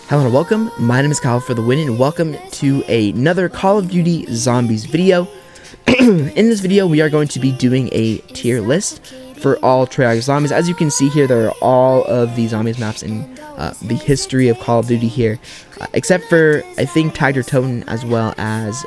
Hello and welcome, my name is Kyle FtW and welcome to another Call of Duty Zombies video. In this video we are going to be doing a tier list for all Treyarch zombies. As you can see here, there are all of the zombies maps in the history of Call of Duty here, except for I think Tag or Toten, as well as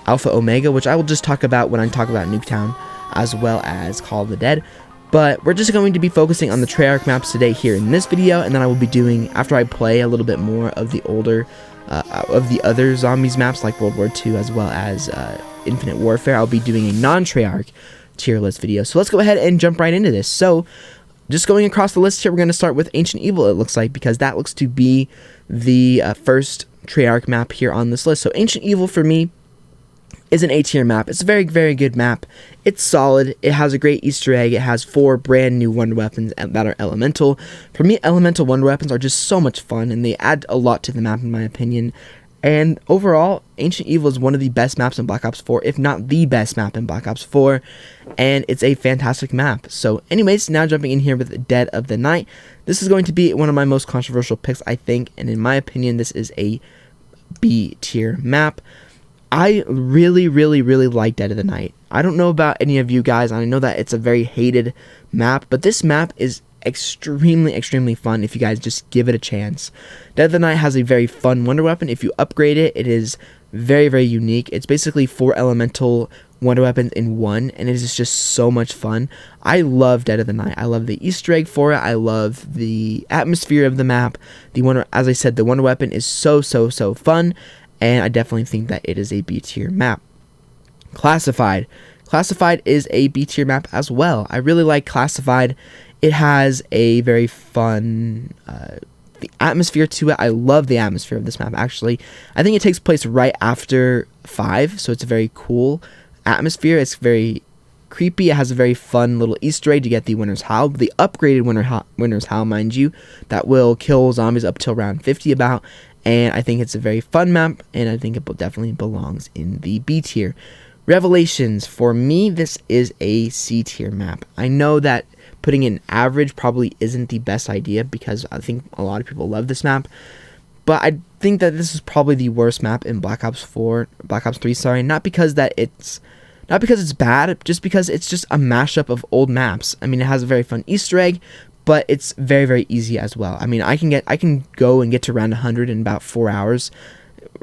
Alpha Omega, which I will just talk about when I talk about Nuketown, as well as Call of the Dead. But we're just going to be focusing on the Treyarch maps today here in this video, and then I will be doing, after I play a little bit more of the older, of the other zombies maps like World War II as well as Infinite Warfare, I'll be doing a non-Treyarch tier list video. So let's go ahead and jump right into this. So, just going across the list here, we're going to start with Ancient Evil, it looks like, because that looks to be the first Treyarch map here on this list. So Ancient Evil, for me, is an A tier map. It's a very, very good map. It's solid. It has a great Easter egg. It has 4 brand new wonder weapons that are elemental. For me, elemental wonder weapons are just so much fun, and they add a lot to the map in my opinion. And overall, Ancient Evil is one of the best maps in Black Ops 4, if not the best map in Black Ops 4, and it's a fantastic map. So anyways, now jumping in here with Dead of the Night. This is going to be one of my most controversial picks, I think, and in my opinion, this is a B tier map. I really like Dead of the Night. I don't know about any of you guys, and I know that it's a very hated map, but this map is extremely fun if you guys just give it a chance. Dead of the Night has a very fun wonder weapon. If you upgrade it, it is very unique. It's basically 4 elemental wonder weapons in one, and it is just so much fun. I love Dead of the Night. I love the Easter egg for it. I love the atmosphere of the map. As I said, the wonder weapon is so fun. And I definitely think that it is a B tier map. Classified. Classified is a B tier map as well. I really like Classified. It has a very fun the atmosphere to it. I love the atmosphere of this map, actually. I think it takes place right after 5, so it's a very cool atmosphere. It's very creepy. It has a very fun little Easter egg to get the Winter's Howl. The upgraded Winter's Howl, mind you, that will kill zombies up till round 50 about. And I think it's a very fun map, and I think it definitely belongs in the B tier. Revelations, for me, this is a C tier map. I know that putting in average probably isn't the best idea, because I think a lot of people love this map. But I think that this is probably the worst map in Black Ops 3, sorry. Not because it's bad, just because it's just a mashup of old maps. I mean, it has a very fun Easter egg, but it's very easy as well. I mean, I can go and get to round 100 in about 4 hours.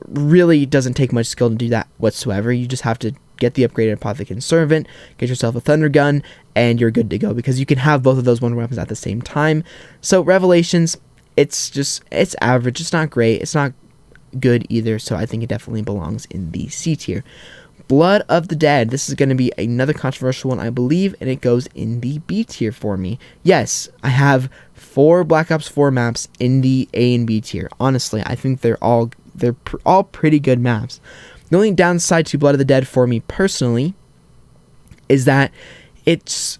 Really doesn't take much skill to do that whatsoever. You just have to get the upgraded Apothecary Servant, get yourself a Thunder Gun, and you're good to go, because you can have both of those wonder weapons at the same time. So Revelations, it's average. It's not great. It's not good either, so I think it definitely belongs in the C tier. Blood of the Dead. This is going to be another controversial one, I believe, and it goes in the B tier for me. Yes, I have 4 Black Ops 4 maps in the A and B tier. Honestly, I think they're all pretty good maps. The only downside to Blood of the Dead for me personally is that it's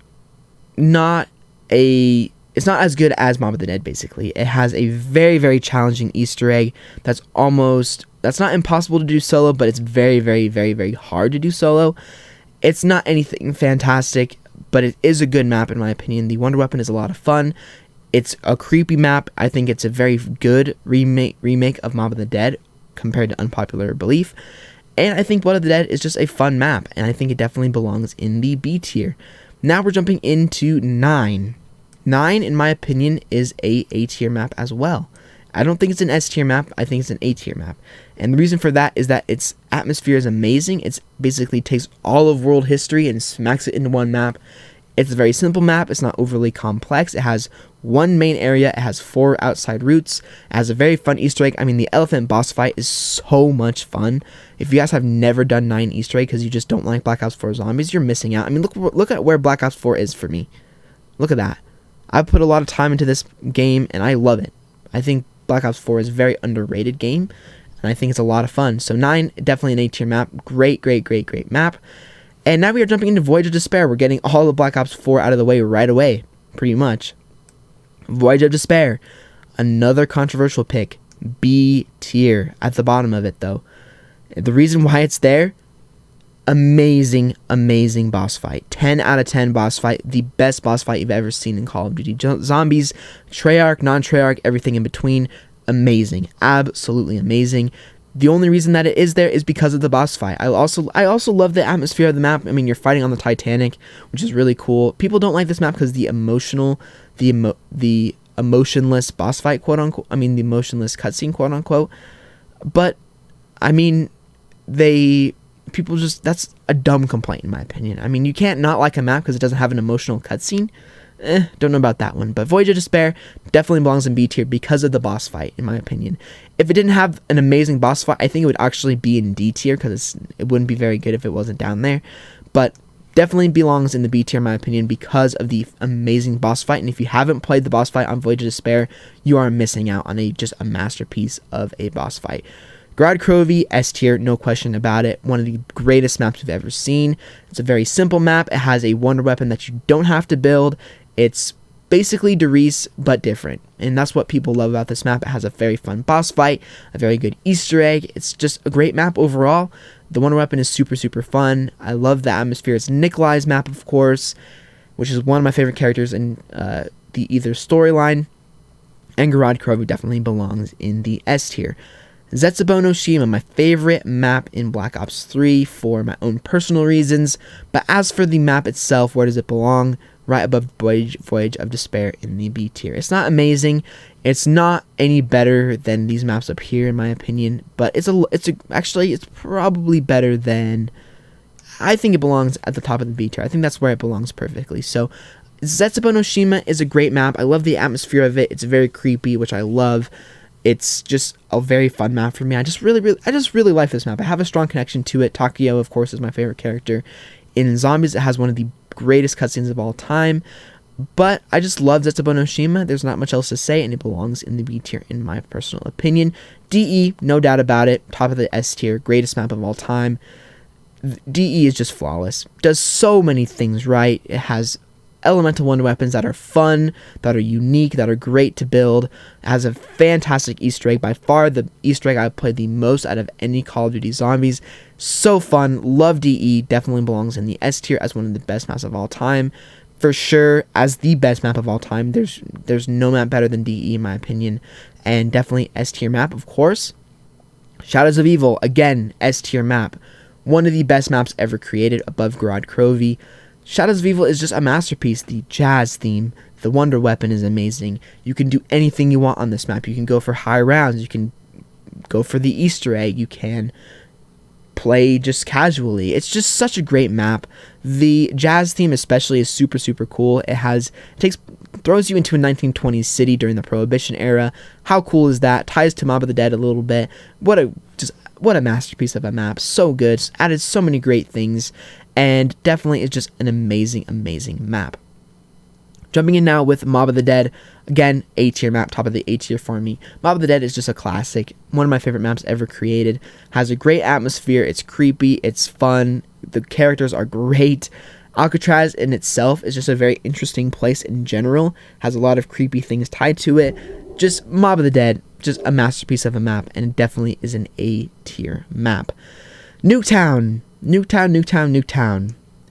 not as good as Mob of the Dead, basically. It has a very challenging Easter egg that's not impossible to do solo, but it's very hard to do solo. It's not anything fantastic, but it is a good map in my opinion. The wonder weapon is a lot of fun. It's a creepy map. I think it's a very good remake of Mob of the Dead compared to unpopular belief. And I think Blood of the Dead is just a fun map, and I think it definitely belongs in the B tier. Now we're jumping into 9. 9, in my opinion, is a tier map as well. I don't think it's an S tier map. I think it's an A tier map. And the reason for that is that its atmosphere is amazing. It basically takes all of world history and smacks it into one map. It's a very simple map. It's not overly complex. It has 1 main area. It has 4 outside routes. It has a very fun Easter egg. I mean, the elephant boss fight is so much fun. If you guys have never done 9 Easter egg because you just don't like Black Ops 4 zombies, you're missing out. I mean, look at where Black Ops 4 is for me. Look at that. I've put a lot of time into this game, and I love it. I think Black Ops 4 is a very underrated game, and I think it's a lot of fun. So 9, definitely an A tier map. Great map. And now we are jumping into Voyage of Despair. We're getting all of Black Ops 4 out of the way right away, pretty much. Voyage of Despair, another controversial pick. B tier at the bottom of it, though. The reason why it's there amazing boss fight. 10 out of 10 boss fight. The best boss fight you've ever seen in Call of Duty Zombies. Treyarch, non-Treyarch, everything in between. Amazing. Absolutely amazing. The only reason that it is there is because of the boss fight. I also love the atmosphere of the map. I mean, you're fighting on the Titanic, which is really cool. People don't like this map because the emotionless boss fight, quote unquote. I mean, the emotionless cutscene, quote unquote. But I mean, that's a dumb complaint in my opinion. I mean, you can't not like a map because it doesn't have an emotional cutscene. Don't know about that one. But Voyage of Despair definitely belongs in B tier because of the boss fight, in my opinion. If it didn't have an amazing boss fight, I think it would actually be in D tier because it wouldn't be very good if it wasn't down there. But definitely belongs in the B tier, in my opinion, because of the amazing boss fight. And if you haven't played the boss fight on Voyage of Despair, you are missing out on just a masterpiece of a boss fight. Grad Crovey, S tier, no question about it. One of the greatest maps we've ever seen. It's a very simple map. It has a wonder weapon that you don't have to build. It's basically Derice, but different. And that's what people love about this map. It has a very fun boss fight, a very good Easter egg. It's just a great map overall. The wonder weapon is super fun. I love the atmosphere. It's Nikolai's map, of course, which is one of my favorite characters in the either storyline. And Grad Crovey definitely belongs in the S tier. Zetsubo no Shima, my favorite map in Black Ops 3 for my own personal reasons. But as for the map itself, where does it belong? Right above Voyage of Despair in the B tier. It's not amazing. It's not any better than these maps up here, in my opinion. But actually it's probably better than. I think it belongs at the top of the B tier. I think that's where it belongs perfectly. So Zetsubo no Shima is a great map. I love the atmosphere of it. It's very creepy, which I love. It's just a very fun map for me. I just really like this map. I have a strong connection to it. Takeo, of course, is my favorite character. In Zombies, it has one of the greatest cutscenes of all time. But I just love Zetsubo no Shima. There's not much else to say, and it belongs in the B tier, in my personal opinion. DE, no doubt about it. Top of the S tier. Greatest map of all time. DE is just flawless. Does so many things right. It has elemental wonder weapons that are fun, that are unique, that are great to build. It has a fantastic Easter egg. By far the Easter egg I've played the most out of any Call of Duty Zombies. So fun. Love DE. Definitely belongs in the S tier as one of the best maps of all time. For sure, as the best map of all time. There's no map better than DE in my opinion. And definitely S tier map, of course. Shadows of Evil, again, S tier map. One of the best maps ever created above Grad Crovey. Shadows of Evil is just a masterpiece. The jazz theme, the wonder weapon is amazing. You can do anything you want on this map. You can go for high rounds. You can go for the Easter egg. You can play just casually. It's just such a great map. The jazz theme especially is super cool. Throws you into a 1920s city during the Prohibition era. How cool is that? Ties to Mob of the Dead a little bit. What a masterpiece of a map. So good. Just added so many great things. And definitely is just an amazing map. Jumping in now with Mob of the Dead. Again, A tier map, top of the A tier for me. Mob of the Dead is just a classic. One of my favorite maps ever created. Has a great atmosphere. It's creepy. It's fun. The characters are great. Alcatraz in itself is just a very interesting place in general. Has a lot of creepy things tied to it. Just Mob of the Dead. Just a masterpiece of a map. And it definitely is an A tier map. Nuketown.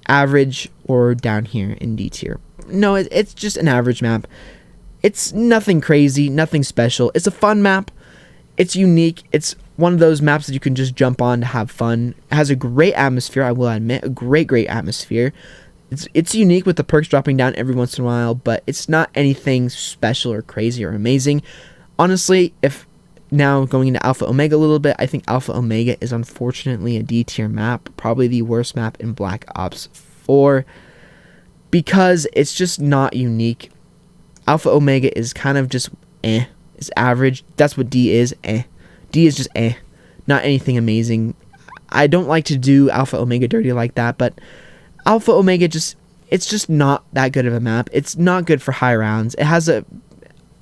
Average or down here in D tier. No, it's just an average map. It's nothing crazy, nothing special. It's a fun map. It's unique. It's one of those maps that you can just jump on to have fun. It has a great atmosphere, I will admit. A great atmosphere. It's unique with the perks dropping down every once in a while, but it's not anything special or crazy or amazing. Honestly, if now going into Alpha Omega a little bit, I think Alpha Omega is unfortunately a D tier map, probably the worst map in Black Ops 4, because it's just not unique. Alpha Omega is kind of just it's average. That's what D is, D is just not anything amazing. I don't like to do Alpha Omega dirty like that, but Alpha Omega it's just not that good of a map. It's not good for high rounds. It has a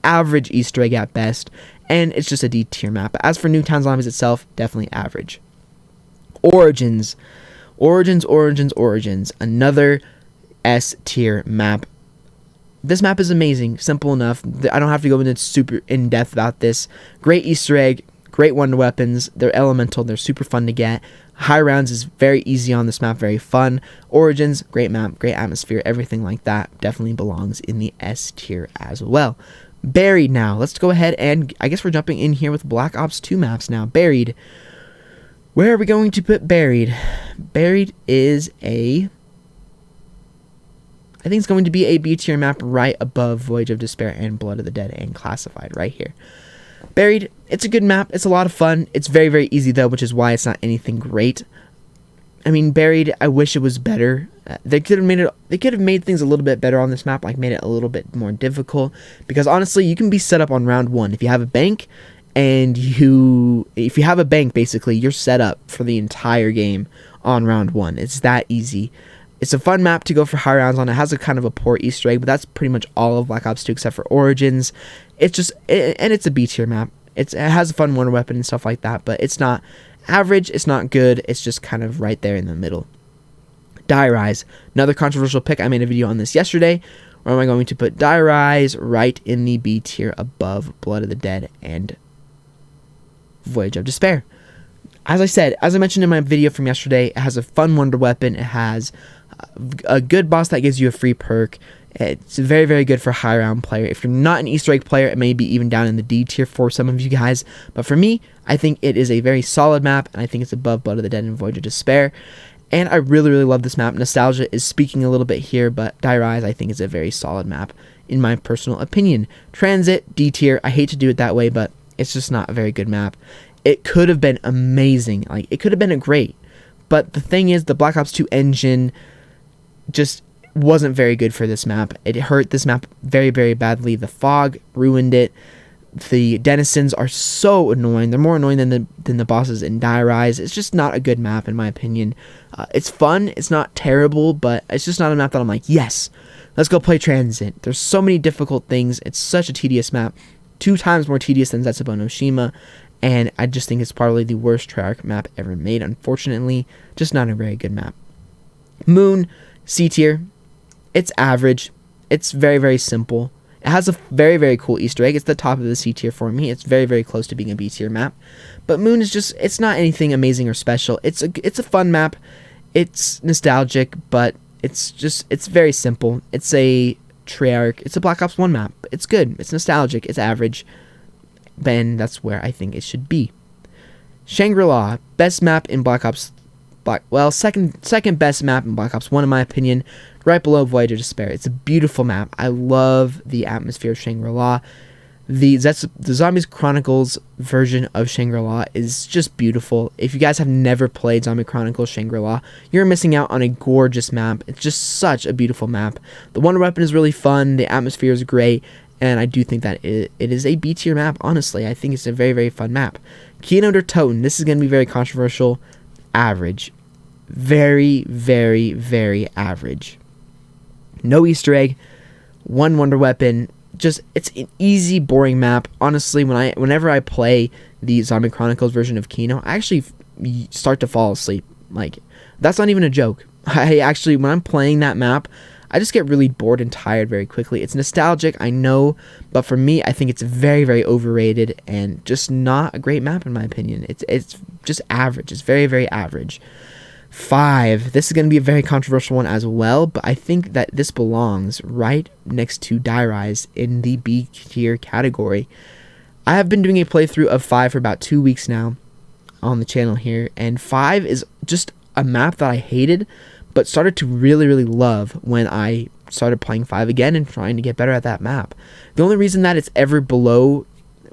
average Easter egg at best, and it's just a D tier map. As for Nuketown Zombies itself, definitely average. Origins, another S tier map. This map is amazing, simple enough. I don't have to go into super in depth about this. Great Easter egg, Great wonder weapons. They're elemental. They're super fun to get. High rounds is very easy on this map, very fun. Origins, great map, great atmosphere, everything like that definitely belongs in the S tier as well. Buried now. Let's go ahead and I guess we're jumping in here with Black Ops 2 maps now. Buried. Where are we going to put Buried? Buried is I think it's going to be a B tier map right above Voyage of Despair and Blood of the Dead and Classified right here. Buried, it's a good map. It's a lot of fun. It's very, very easy though, which is why it's not anything great. I mean, Buried, I wish it was better. They could have made things a little bit better on this map, like made it a little bit more difficult, because honestly, you can be set up on round 1 if you have a bank, and if you have a bank, basically, you're set up for the entire game on round 1. It's that easy. It's a fun map to go for high rounds on. It has a kind of a poor Easter egg, but that's pretty much all of Black Ops 2 except for Origins. It's just, and it's a B tier map. It has a fun wonder weapon and stuff like that, but it's not average, it's not good, it's just kind of right there in the middle. Die Rise, another controversial pick. I made a video on this yesterday. Where am I going to put Die Rise? Right in the B tier above Blood of the Dead and Voyage of Despair. As I mentioned in my video from yesterday, it has a fun wonder weapon. It has a good boss that gives you a free perk. It's very, very good for high round player. If you're not an Easter egg player, it may be even down in the D tier for some of you guys. But for me, I think it is a very solid map, and I think it's above Blood of the Dead and Voyage of Despair. And I really, really love this map. Nostalgia is speaking a little bit here, but Die Rise, I think, is a very solid map, in my personal opinion. Transit, D tier. I hate to do it that way, but it's just not a very good map. It could have been amazing. Like, it could have been great. But the thing is, the Black Ops 2 engine just wasn't very good for this map. It hurt this map very, very badly. The fog ruined it. The denizens are so annoying. They're more annoying than the bosses in Die Rise. It's just not a good map, in my opinion. It's fun. It's not terrible, but it's just not a map that I'm like, yes, let's go play Transit. There's so many difficult things. It's such a tedious map. 2 times more tedious than Zetsubo no Shima. And I just think it's probably the worst Treyarch map ever made, unfortunately. Just not a very good map. Moon, C tier. It's average. It's very, very simple. It has a very, very cool Easter egg. It's the top of the C tier for me. It's very, very close to being a B tier map. But Moon is just, it's not anything amazing or special. It's a fun map. It's nostalgic, but it's very simple. It's a Treyarch. It's a Black Ops 1 map. It's good. It's nostalgic. It's average. And that's where I think it should be. Shangri-La, best map in Black Ops. Second best map in Black Ops 1 in my opinion, right below Voyage of Despair. It's a beautiful map. I love the atmosphere of Shangri-La. The Zombies Chronicles version of Shangri-La is just beautiful. If you guys have never played Zombie Chronicles Shangri-La, you're missing out on a gorgeous map. It's just such a beautiful map. The wonder weapon is really fun. The atmosphere is great. And I do think that it is a B tier map, honestly. I think it's a very, very fun map. Keynote or Toten. This is going to be very controversial. Average. Very, very, very average. No Easter egg. 1 wonder weapon. Just, it's an easy, boring map. Honestly, whenever I play the Zombie Chronicles version of Keynote, I actually start to fall asleep. Like, that's not even a joke. When I'm playing that map, I just get really bored and tired very quickly. It's nostalgic, I know, but for me, I think it's very, very overrated and just not a great map in my opinion. It's just average. It's very, very average. 5. This is going to be a very controversial one as well, but I think that this belongs right next to Die Rise in the B tier category. I have been doing a playthrough of 5 for about 2 weeks now on the channel here, and 5 is just a map that I hated, but started to really, really love when I started playing 5 again and trying to get better at that map. The only reason that it's ever below,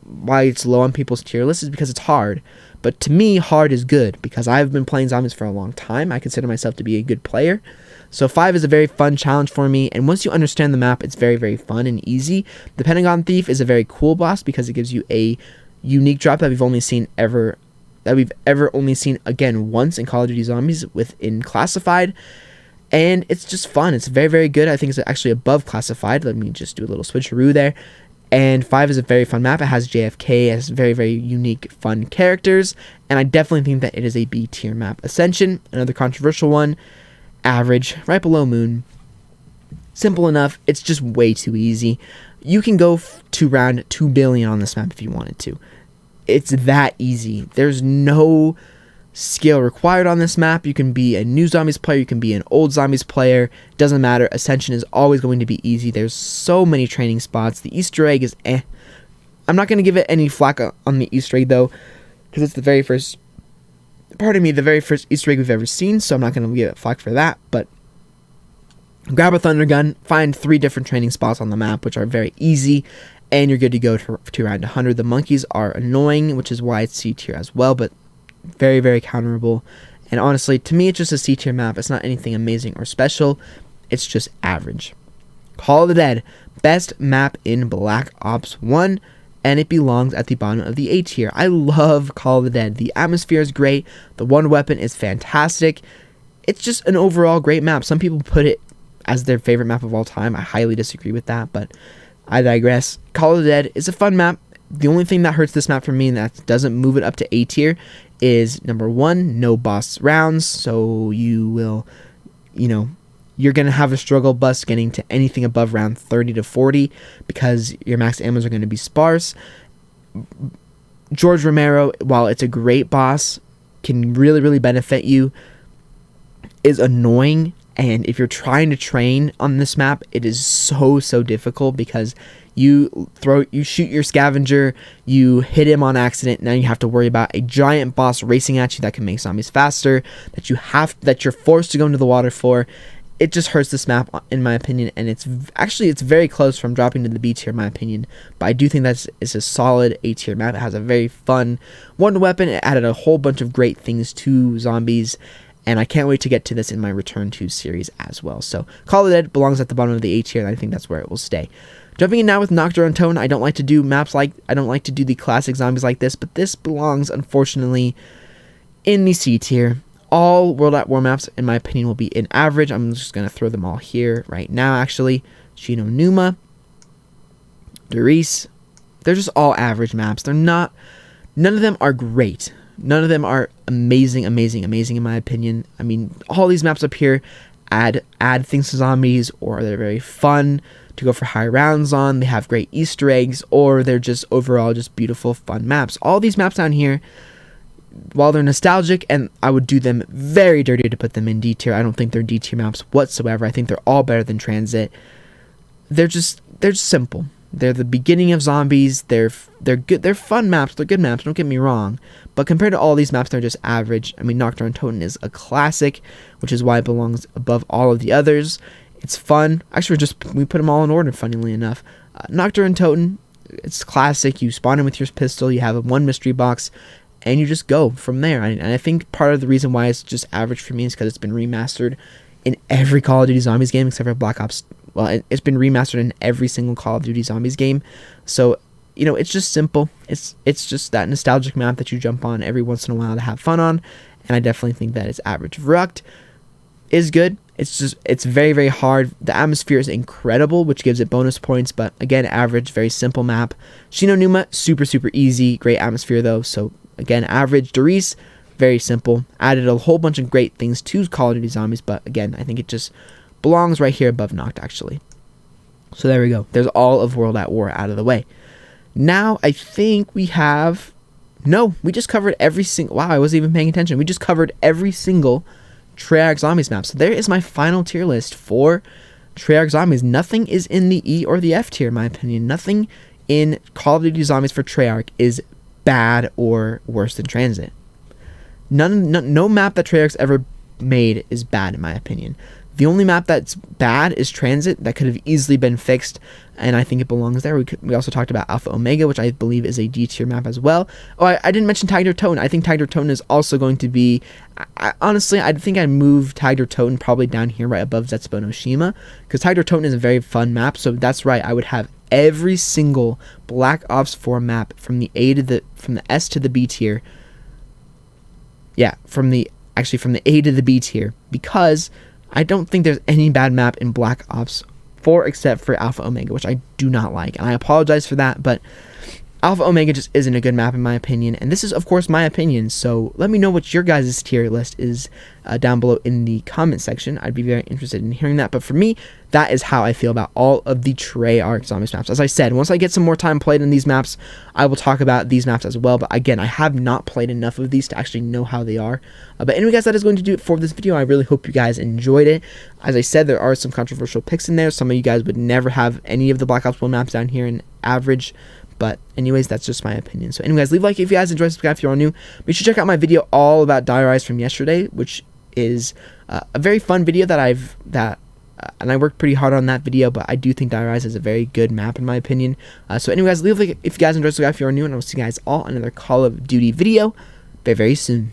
why it's low on people's tier list, is because it's hard. But to me, hard is good, because I've been playing zombies for a long time. I consider myself to be a good player. So 5 is a very fun challenge for me, and once you understand the map, it's very, very fun and easy. The Pentagon Thief is a very cool boss because it gives you a unique drop that we've ever only seen again once in Call of Duty Zombies within Classified, and it's just fun. It's very, very good. I think it's actually above Classified. Let me just do a little switcheroo there. And 5 is a very fun map. It has JFK, it has very, very unique, fun characters, and I definitely think that it is a B tier map. Ascension, another controversial one, average, right below Moon. Simple enough. It's just way too easy. You can go to round 2 billion on this map if you wanted to. It's that easy. There's no skill required on this map. You can be a new zombies player, you can be an old zombies player, doesn't matter. Ascension is always going to be easy. There's so many training spots. The Easter egg is I'm not going to give it any flack on the Easter egg though, because it's the very first Easter egg we've ever seen, so I'm not going to give it flack for that. But grab a thunder gun, find 3 different training spots on the map, which are very easy, and you're good to go to around 100. The monkeys are annoying, which is why it's C tier as well, but very, very counterable. And honestly, to me, it's just a C tier map. It's not anything amazing or special. It's just average. Call of the Dead, best map in Black Ops 1, and it belongs at the bottom of the A tier. I love Call of the Dead. The atmosphere is great. The one weapon is fantastic. It's just an overall great map. Some people put it as their favorite map of all time. I highly disagree with that, but I digress. Call of the Dead is a fun map. The only thing that hurts this map for me and that doesn't move it up to A tier is, number 1, no boss rounds. So you will, you're going to have a struggle bus getting to anything above round 30 to 40 because your max ammos are going to be sparse. George Romero, while it's a great boss, can really, really benefit you, is annoying. And if you're trying to train on this map, it is so difficult because you shoot your scavenger, you hit him on accident, now you have to worry about a giant boss racing at you that can make zombies faster, that you're forced to go into the water for. It just hurts this map, in my opinion, and it's very close from dropping to the B tier, in my opinion. But I do think it's a solid A tier map. It has a very fun one weapon. It added a whole bunch of great things to zombies, and I can't wait to get to this in my Return to series as well. So Call of the Dead belongs at the bottom of the A tier, and I think that's where it will stay. Jumping in now with Nocturne Tone. I don't like to do the classic zombies like this, but this belongs, unfortunately, in the C tier. All World at War maps, in my opinion, will be in average. I'm just going to throw them all here right now, actually. Shino Numa, Doris. They're just all average maps. None of them are great. None of them are amazing, in my opinion. I mean, all these maps up here add things to zombies, or they're very fun to go for high rounds on. They have great Easter eggs, or they're just overall just beautiful, fun maps. All these maps down here, while they're nostalgic, and I would do them very dirty to put them in D tier, I don't think they're D tier maps whatsoever. I think they're all better than Transit. They're just simple. They're the beginning of zombies. They're good. They're fun maps. They're good maps. Don't get me wrong. But compared to all these maps, they're just average. I mean, Nocturne Totem is a classic, which is why it belongs above all of the others. It's fun. Actually, we put them all in order, funnily enough. Nocturne Totem, it's classic. You spawn in with your pistol. You have one mystery box, and you just go from there. And I think part of the reason why it's just average for me is because it's been remastered in every Call of Duty Zombies game except for Black Ops. Well, it's been remastered in every single Call of Duty Zombies game. So, it's just simple. It's just that nostalgic map that you jump on every once in a while to have fun on. And I definitely think that it's average. Verrucht is good. It's very, very hard. The atmosphere is incredible, which gives it bonus points. But again, average, very simple map. Shino Numa, super easy. Great atmosphere though. So again, average. Doris, very simple. Added a whole bunch of great things to Call of Duty Zombies. But again, I think it just belongs right here above Noct, actually. So there we go. There's all of World at War out of the way. Now, I think we have... No, we just covered every single... Wow, I wasn't even paying attention. We just covered every single Treyarch Zombies map. So there is my final tier list for Treyarch Zombies. Nothing is in the E or the F tier, in my opinion. Nothing in Call of Duty Zombies for Treyarch is bad or worse than Transit. No map that Treyarch's ever made is bad, in my opinion. The only map that's bad is Transit. That could have easily been fixed, and I think it belongs there. We also talked about Alpha Omega, which I believe is a D tier map as well. Oh, I didn't mention Tiger Totem. I think Tiger Totem is also going to be... honestly, I think I'd move Tiger Totem probably down here right above Zetsubo no Shima, because Tiger Totem is a very fun map, so that's right. I would have every single Black Ops 4 map from the S to the B tier. Yeah, from the A to the B tier, because I don't think there's any bad map in Black Ops 4 except for Alpha Omega, which I do not like. And I apologize for that, but Alpha Omega just isn't a good map in my opinion, and this is of course my opinion, so let me know what your guys' tier list is down below in the comment section. I'd be very interested in hearing that, but for me, that is how I feel about all of the Treyarch Zombies maps. As I said, once I get some more time played in these maps, I will talk about these maps as well, but again, I have not played enough of these to actually know how they are. But anyway guys, that is going to do it for this video. I really hope you guys enjoyed it. As I said, there are some controversial picks in there. Some of you guys would never have any of the Black Ops 1 maps down here in average, but anyways, that's just my opinion. So anyway guys, leave a like if you guys enjoyed, subscribe if you're all new. Make sure to check out my video all about Die Rise from yesterday, which is a very fun video and I worked pretty hard on that video, but I do think Die Rise is a very good map in my opinion. So anyway guys, leave a like if you guys enjoyed, subscribe if you're all new, and I'll see you guys all on another Call of Duty video very, very soon.